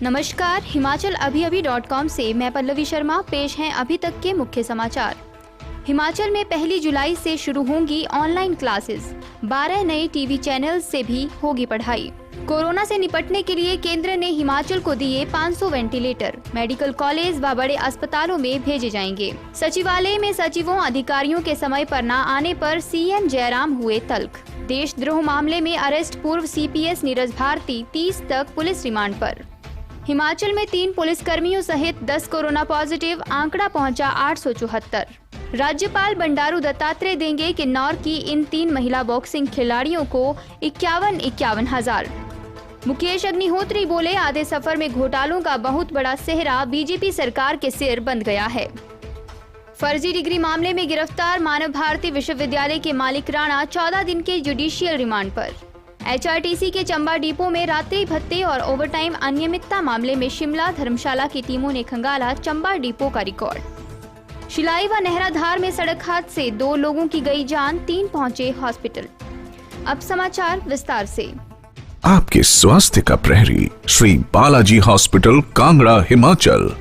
नमस्कार, हिमाचल अभी.com से मैं पल्लवी शर्मा। पेश हैं अभी तक के मुख्य समाचार। हिमाचल में 1 जुलाई से शुरू होंगी ऑनलाइन क्लासेस। 12 नए टीवी चैनल से भी होगी पढ़ाई। कोरोना से निपटने के लिए केंद्र ने हिमाचल को दिए 500 वेंटिलेटर। मेडिकल कॉलेज व बड़े अस्पतालों में भेजे जाएंगे। सचिवालय में सचिवों अधिकारियों के समय पर न आने पर सीएम जयराम हुए तल्ख। देशद्रोह मामले में अरेस्ट पूर्व सीपीएस नीरज भारती 30 तक पुलिस रिमांड पर। हिमाचल में 3 पुलिसकर्मियों सहित 10 कोरोना पॉजिटिव, आंकड़ा पहुंचा 874। राज्यपाल बंडारू दत्तात्रेय देंगे किन्नौर की इन 3 महिला बॉक्सिंग खिलाड़ियों को 51 हजार। मुकेश अग्निहोत्री बोले, आधे सफर में घोटालों का बहुत बड़ा सेहरा बीजेपी सरकार के सिर बंध गया है। फर्जी डिग्री मामले में गिरफ्तार मानव भारती विश्वविद्यालय के मालिक राणा 14 दिन के जुडिशियल रिमांड पर। एचआरटीसी के चंबा डिपो में रात्रि भत्ते और ओवरटाइम अनियमितता मामले में शिमला धर्मशाला की टीमों ने खंगाला चंबा डिपो का रिकॉर्ड। शिलाई व नहराधार में सड़क हादसे, 2 लोगों की गई जान, 3 पहुंचे हॉस्पिटल। अब समाचार विस्तार से। आपके स्वास्थ्य का प्रहरी श्री बालाजी हॉस्पिटल, कांगड़ा, हिमाचल।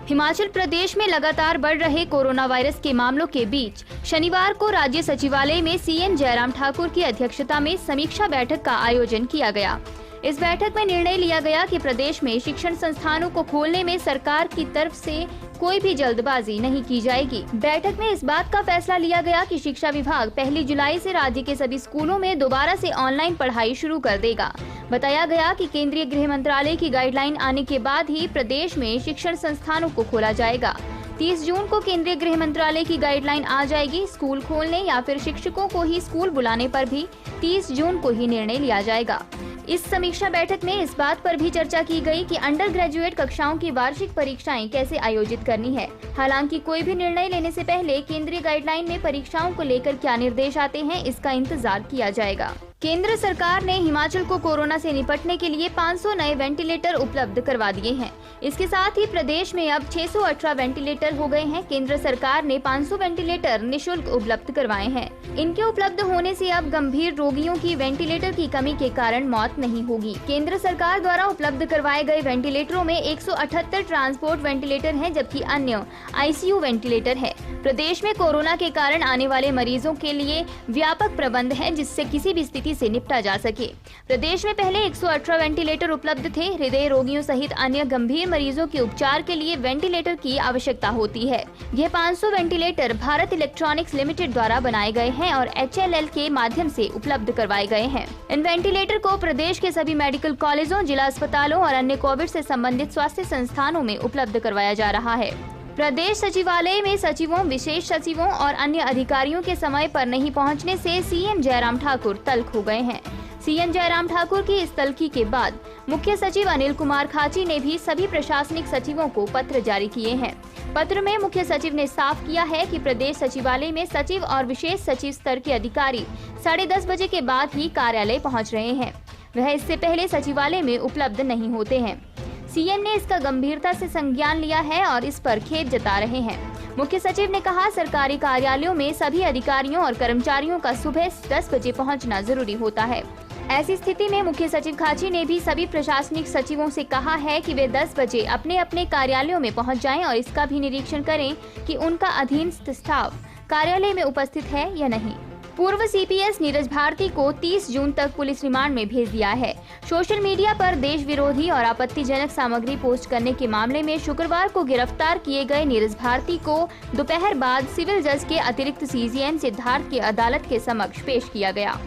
हिमाचल प्रदेश में लगातार बढ़ रहे कोरोना वायरस के मामलों के बीच शनिवार को राज्य सचिवालय में सीएम जयराम ठाकुर की अध्यक्षता में समीक्षा बैठक का आयोजन किया गया। इस बैठक में निर्णय लिया गया कि प्रदेश में शिक्षण संस्थानों को खोलने में सरकार की तरफ से कोई भी जल्दबाजी नहीं की जाएगी। बैठक में इस बात का फैसला लिया गया कि शिक्षा विभाग 1 जुलाई से राज्य के सभी स्कूलों में दोबारा से ऑनलाइन पढ़ाई शुरू कर देगा। बताया गया कि केंद्रीय गृह मंत्रालय की गाइडलाइन आने के बाद ही प्रदेश में शिक्षण संस्थानों को खोला जाएगा। 30 जून को केंद्रीय गृह मंत्रालय की गाइडलाइन आ जाएगी। स्कूल खोलने या फिर शिक्षकों को ही स्कूल बुलाने पर भी 30 जून को ही निर्णय लिया जाएगा। इस समीक्षा बैठक में इस बात पर भी चर्चा की गई कि अंडर ग्रेजुएट कक्षाओं की वार्षिक परीक्षाएं कैसे आयोजित करनी है। हालांकि कोई भी निर्णय लेने से पहले केंद्रीय गाइडलाइन में परीक्षाओं को लेकर क्या निर्देश आते हैं, इसका इंतजार किया जाएगा। केंद्र सरकार ने हिमाचल को कोरोना से निपटने के लिए 500 नए वेंटिलेटर उपलब्ध करवा दिए हैं। इसके साथ ही प्रदेश में अब 618 वेंटिलेटर हो गए हैं। केंद्र सरकार ने 500 वेंटिलेटर निशुल्क उपलब्ध करवाए हैं। इनके उपलब्ध होने से अब गंभीर रोगियों की वेंटिलेटर की कमी के कारण मौत नहीं होगी। केंद्र सरकार द्वारा उपलब्ध करवाए गए वेंटिलेटरों में 178 ट्रांसपोर्ट वेंटिलेटर हैं, जबकि अन्य आईसीयू वेंटिलेटर है। प्रदेश में कोरोना के कारण आने वाले मरीजों के लिए व्यापक प्रबंध है, जिससे किसी भी स्थिति से निपटा जा सके। प्रदेश में पहले 118 वेंटिलेटर उपलब्ध थे। हृदय रोगियों सहित अन्य गंभीर मरीजों के उपचार के लिए वेंटिलेटर की आवश्यकता होती है। यह 500 वेंटिलेटर भारत इलेक्ट्रॉनिक्स लिमिटेड द्वारा बनाए गए हैं और HLL के माध्यम से उपलब्ध करवाए गए हैं। इन वेंटिलेटर को प्रदेश के सभी मेडिकल कॉलेजों, जिला अस्पतालों और अन्य कोविड से संबंधित स्वास्थ्य संस्थानों में उपलब्ध करवाया जा रहा है। प्रदेश सचिवालय में सचिवों, विशेष सचिवों और अन्य अधिकारियों के समय पर नहीं पहुंचने से सीएम जयराम ठाकुर तल्ख हो गए हैं। सीएम जयराम ठाकुर की इस तल्खी के बाद मुख्य सचिव अनिल कुमार खाची ने भी सभी प्रशासनिक सचिवों को पत्र जारी किए हैं। पत्र में मुख्य सचिव ने साफ किया है कि प्रदेश सचिवालय में सचिव और विशेष सचिव स्तर के अधिकारी 10:30 बजे के बाद ही कार्यालय पहुँच रहे हैं। वह इससे पहले सचिवालय में उपलब्ध नहीं होते हैं। सीएम ने इसका गंभीरता से संज्ञान लिया है और इस पर खेद जता रहे हैं। मुख्य सचिव ने कहा, सरकारी कार्यालयों में सभी अधिकारियों और कर्मचारियों का सुबह 10 बजे पहुंचना जरूरी होता है। ऐसी स्थिति में मुख्य सचिव खाची ने भी सभी प्रशासनिक सचिवों से कहा है कि वे 10 बजे अपने अपने कार्यालयों में पहुंच जाएं और इसका भी निरीक्षण करें कि उनका अधीनस्थ स्टाफ कार्यालय में उपस्थित है या नहीं। पूर्व सीपीएस नीरज भारती को 30 जून तक पुलिस रिमांड में भेज दिया है। सोशल मीडिया पर देश विरोधी और आपत्तिजनक सामग्री पोस्ट करने के मामले में शुक्रवार को गिरफ्तार किए गए नीरज भारती को दोपहर बाद सिविल जज के अतिरिक्त CJN सिद्धार्थ की अदालत के समक्ष पेश किया गया,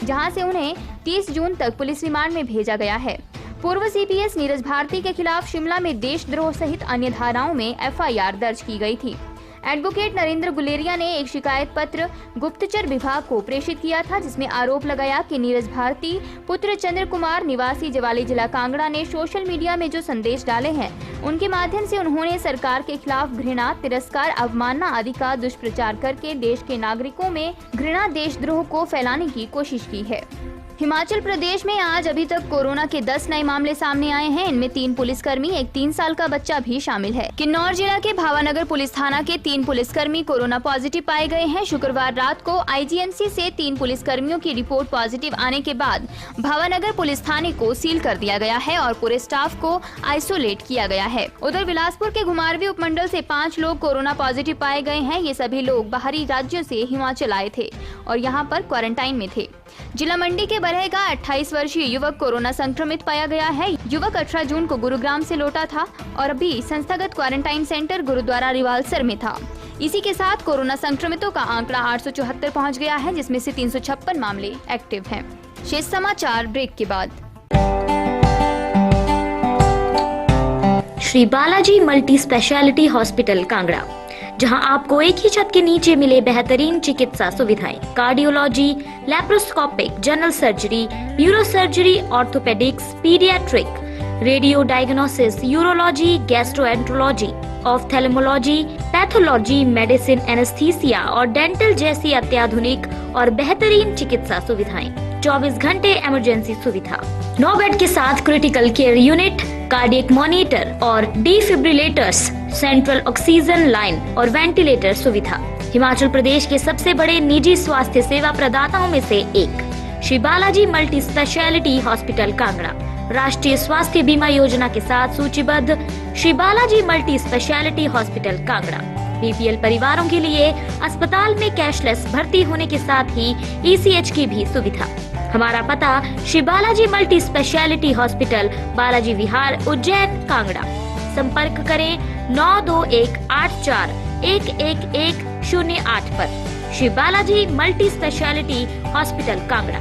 जहां से उन्हें 30 जून तक पुलिस रिमांड में भेजा गया है। पूर्व सीपीएस नीरज भारती के खिलाफ शिमला में देशद्रोह सहित अन्य धाराओं में FIR दर्ज की गई थी। एडवोकेट नरेंद्र गुलेरिया ने एक शिकायत पत्र गुप्तचर विभाग को प्रेषित किया था, जिसमें आरोप लगाया कि नीरज भारती पुत्र चंद्र कुमार निवासी जवाली जिला कांगड़ा ने सोशल मीडिया में जो संदेश डाले हैं, उनके माध्यम से उन्होंने सरकार के खिलाफ घृणा, तिरस्कार, अवमानना आदि का दुष्प्रचार करके देश के नागरिकों में घृणा, देशद्रोह को फैलाने की कोशिश की है। हिमाचल प्रदेश में आज अभी तक कोरोना के 10 नए मामले सामने आए हैं। इनमें 3 पुलिसकर्मी, एक 3 साल का बच्चा भी शामिल है। किन्नौर जिला के भावानगर पुलिस थाना के 3 पुलिसकर्मी कोरोना पॉजिटिव पाए गए हैं। शुक्रवार रात को आईजीएमसी से 3 पुलिसकर्मियों की रिपोर्ट पॉजिटिव आने के बाद भावानगर पुलिस थाने को सील कर दिया गया है और पूरे स्टाफ को आइसोलेट किया गया है। उधर बिलासपुर के घुमारवीं उपमंडल से 5 लोग कोरोना पॉजिटिव पाए गए हैं। ये सभी लोग बाहरी राज्यों से हिमाचल आए थे और यहाँ पर क्वारंटाइन में थे। जिला मंडी के बरहे का 28 वर्षीय युवक कोरोना संक्रमित पाया गया है। युवक 18 जून को गुरुग्राम से लौटा था और अभी संस्थागत क्वारंटाइन सेंटर गुरुद्वारा रिवालसर में था। इसी के साथ कोरोना संक्रमितों का आंकड़ा 874 पहुंच गया है, जिसमें से 356 मामले एक्टिव हैं। शेष समाचार ब्रेक के बाद। Shri Balaji multi speciality hospital Kangra, जहां आपको एक ही छत के नीचे मिले बेहतरीन चिकित्सा सुविधाएं, cardiology, laparoscopic, general surgery, neuro surgery, orthopaedics, paediatric, radio diagnosis, urology, gastroenterology, ophthalmology, pathology, medicine, anaesthesia और डेंटल जैसी अत्याधुनिक और बेहतरीन चिकित्सा सुविधाएं, 24 घंटे इमरजेंसी सुविधा, 9 बेड के साथ critical care unit, cardiac monitor और डिफिब्रिलेटर्स, सेंट्रल ऑक्सीजन लाइन और वेंटिलेटर सुविधा। हिमाचल प्रदेश के सबसे बड़े निजी स्वास्थ्य सेवा प्रदाताओं में से एक Shri Balaji multi speciality hospital Kangra राष्ट्रीय स्वास्थ्य बीमा योजना के साथ सूचीबद्ध Shri Balaji multi speciality hospital Kangra BPL परिवारों के लिए अस्पताल में कैशलेस भर्ती होने के साथ ही ईसीएच की भी सुविधा। हमारा पता Shri Balaji multi speciality hospital, Balaji Vihar, Ujjain, Kangra. संपर्क करें 9218411108 पर। Shri Balaji multi speciality hospital Kangra.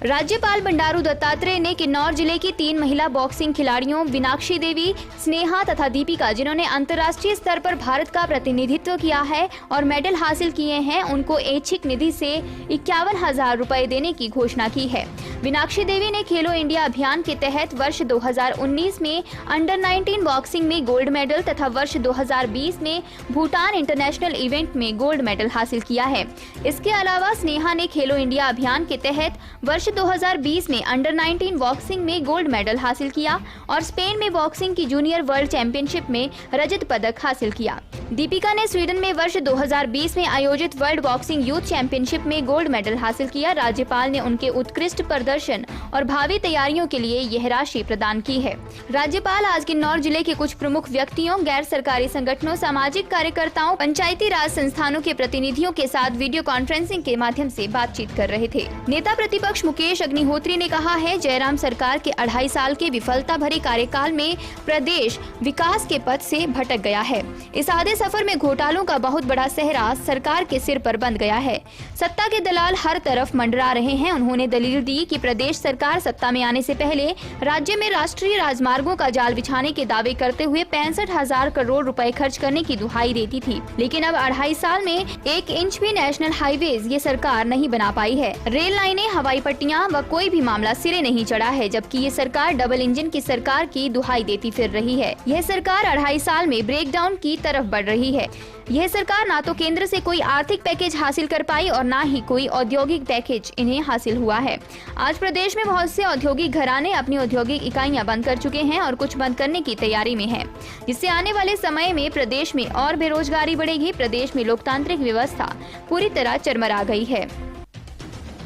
राज्यपाल बंडारू दत्तात्रेय ने किन्नौर जिले की 3 महिला बॉक्सिंग खिलाड़ियों मीनाक्षी देवी, स्नेहा तथा दीपिका, जिन्होंने अंतर्राष्ट्रीय स्तर पर भारत का प्रतिनिधित्व किया है और मेडल हासिल किए हैं, उनको ऐच्छिक निधि से 51,000 रुपए देने की घोषणा की है। मीनाक्षी देवी ने खेलो इंडिया अभियान के तहत वर्ष 2019 में अंडर 19 बॉक्सिंग में गोल्ड मेडल तथा वर्ष 2020 में भूटान इंटरनेशनल इवेंट में गोल्ड मेडल हासिल किया है। इसके अलावा स्नेहा ने खेलो इंडिया अभियान के तहत वर्ष 2020 में अंडर 19 बॉक्सिंग में गोल्ड मेडल हासिल किया और स्पेन में बॉक्सिंग की जूनियर वर्ल्ड चैंपियनशिप में रजत पदक हासिल किया। दीपिका ने स्वीडन में वर्ष 2020 में आयोजित वर्ल्ड बॉक्सिंग यूथ चैंपियनशिप में गोल्ड मेडल हासिल किया। राज्यपाल ने उनके उत्कृष्ट प्रदर्शन और भावी तैयारियों के लिए यह राशि प्रदान की है। राज्यपाल आज किन्नौर जिले के कुछ प्रमुख व्यक्तियों, गैर सरकारी संगठनों, सामाजिक कार्यकर्ताओं, पंचायती राज संस्थानों के प्रतिनिधियों के साथ वीडियो कॉन्फ्रेंसिंग के माध्यम से बातचीत कर रहे थे। नेता प्रतिपक्ष मुकेश अग्निहोत्री ने कहा है, जयराम सरकार के 2.5 साल के विफलता भरे कार्यकाल में प्रदेश विकास के पथ से भटक गया है। इस आधे सफर में घोटालों का बहुत बड़ा सेहरा सरकार के सिर पर बंध गया है। सत्ता के दलाल हर तरफ मंडरा रहे हैं। उन्होंने दलील दी कि प्रदेश सरकार सत्ता में आने से पहले राज्य में राष्ट्रीय राजमार्गों का जाल बिछाने के दावे करते हुए 65,000 करोड़ रुपए खर्च करने की दुहाई देती थी, लेकिन अब 2.5 साल में 1 इंच भी नेशनल हाईवेज ये सरकार नहीं बना पाई है। रेल लाइनें, हवाई पट्टियां व कोई भी मामला सिरे नहीं चढ़ा है, जबकि ये सरकार डबल इंजन की सरकार की दुहाई देती फिर रही है। यह सरकार 2.5 साल में ब्रेकडाउन की तरफ बढ़ रही है। यह सरकार ना तो केंद्र से कोई आर्थिक पैकेज हासिल कर पाई और ना ही कोई औद्योगिक पैकेज इन्हें हासिल हुआ है। आज प्रदेश में बहुत से औद्योगिक घराने अपनी औद्योगिक इकाइयां बंद कर चुके हैं और कुछ बंद करने की तैयारी में है, जिससे आने वाले समय में प्रदेश में और बेरोजगारी बढ़ेगी। प्रदेश में लोकतांत्रिक व्यवस्था पूरी तरह चरमरा गई है।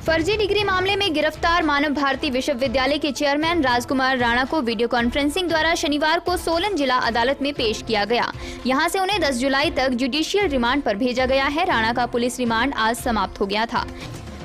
फर्जी डिग्री मामले में गिरफ्तार मानव भारती विश्वविद्यालय के चेयरमैन राजकुमार राणा को वीडियो कॉन्फ्रेंसिंग द्वारा शनिवार को सोलन जिला अदालत में पेश किया गया। यहां से उन्हें 10 जुलाई तक जुडिशियल रिमांड पर भेजा गया है। राणा का पुलिस रिमांड आज समाप्त हो गया था।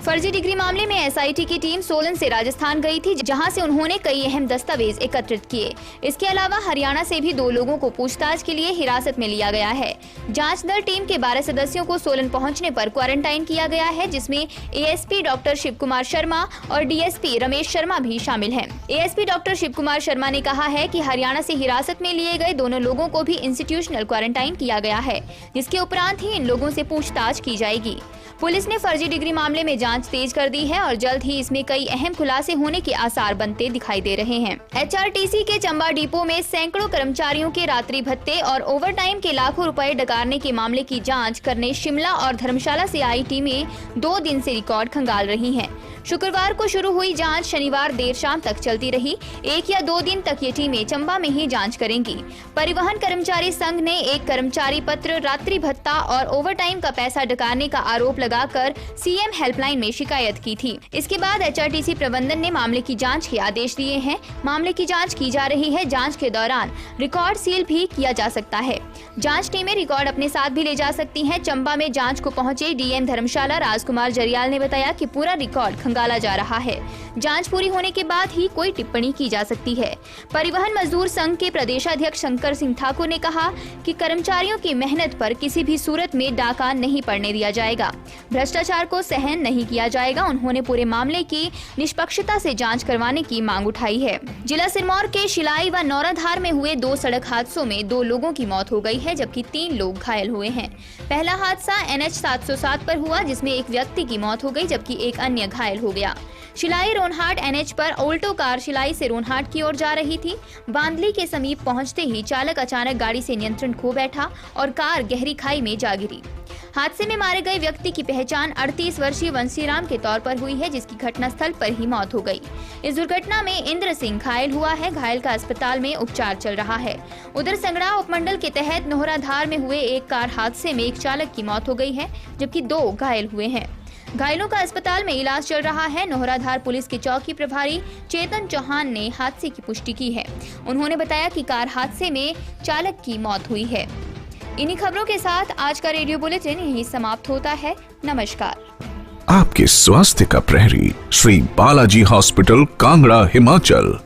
फर्जी डिग्री मामले में एसआईटी की टीम सोलन से राजस्थान गई थी, जहां से उन्होंने कई अहम दस्तावेज एकत्रित किए। इसके अलावा हरियाणा से भी 2 लोगों को पूछताछ के लिए हिरासत में लिया गया है। जांच दल टीम के 12 सदस्यों को सोलन पहुंचने पर क्वारंटाइन किया गया है, जिसमें एएसपी डॉक्टर शिव कुमार शर्मा और डीएसपी रमेश शर्मा भी शामिल हैं। एएसपी डॉक्टर शिव कुमार शर्मा ने कहा है कि हरियाणा से हिरासत में लिए गए दोनों लोगों को भी इंस्टीट्यूशनल क्वारंटाइन किया गया है, जिसके उपरांत ही इन लोगों से पूछताछ की जाएगी। पुलिस ने फर्जी डिग्री मामले में जांच तेज कर दी है और जल्द ही इसमें कई अहम खुलासे होने के आसार बनते दिखाई दे रहे हैं। HRTC के चंबा डिपो में सैकड़ों कर्मचारियों के रात्रि भत्ते और ओवरटाइम के लाखों रुपए डकारने के मामले की जांच करने शिमला और धर्मशाला से आई टीमें 2 दिन से रिकॉर्ड खंगाल रही हैं। शुक्रवार को शुरू हुई जांच शनिवार देर शाम तक चलती रही। 1 या 2 दिन तक ये टीमें चंबा में ही जांच करेंगी। परिवहन कर्मचारी संघ ने एक कर्मचारी पत्र, रात्रि भत्ता और ओवरटाइम का पैसा डकारने का आरोप लगाकर CM हेल्पलाइन में शिकायत की थी। इसके बाद HRTC प्रबंधन ने मामले की जांच के आदेश दिए हैं। मामले की जांच की जा रही है। जांच के दौरान रिकॉर्ड सील भी किया जा सकता है। जांच टीमें रिकॉर्ड अपने साथ भी ले जा सकती हैं। चंबा में जांच को पहुंचे DM धर्मशाला राजकुमार जरियाल ने बताया कि पूरा रिकॉर्ड खंगाला जा रहा है। जांच पूरी होने के बाद ही कोई टिप्पणी की जा सकती है। परिवहन मजदूर संघ के प्रदेशाध्यक्ष शंकर सिंह ठाकुर ने कहा कि कर्मचारियों की मेहनत पर किसी भी सूरत में डाका नहीं पड़ने दिया जाएगा। भ्रष्टाचार को सहन नहीं किया जाएगा। उन्होंने पूरे मामले की निष्पक्षता से जांच करवाने की मांग उठाई है। जिला सिरमौर के शिलाई व नौराधार में हुए 2 सड़क हादसों में 2 लोगों की मौत हो गई है, जबकि 3 लोग घायल हुए हैं। पहला हादसा NH 707 पर हुआ, जिसमें एक व्यक्ति की मौत हो गई जबकि एक अन्य घायल हो गया। शिलाई रोनहाट NH पर ऑल्टो कार शिलाई से रोनहाट की ओर जा रही थी। बांदली के समीप पहुंचते ही चालक अचानक गाड़ी से नियंत्रण खो बैठा और कार गहरी खाई में जा गिरी। हादसे में मारे गए व्यक्ति की पहचान 38 वर्षीय वंशीराम के तौर पर हुई है, जिसकी घटनास्थल पर ही मौत हो गई। इस दुर्घटना में इंद्र सिंह घायल हुआ है। घायल का अस्पताल में उपचार चल रहा है। उधर संगड़ा उपमंडल के तहत नोहराधार में हुए एक कार हादसे में एक चालक की मौत हो गई है, जबकि 2 घायल हुए हैं। घायलों का अस्पताल में इलाज चल रहा है। नोहराधार पुलिस के चौकी प्रभारी चेतन चौहान ने हादसे की पुष्टि की है। उन्होंने बताया कि कार हादसे में चालक की मौत हुई है। इन्हीं खबरों के साथ आज का रेडियो बुलेटिन यहीं समाप्त होता है। नमस्कार। आपके स्वास्थ्य का प्रहरी श्री बालाजी हॉस्पिटल, कांगड़ा, हिमाचल।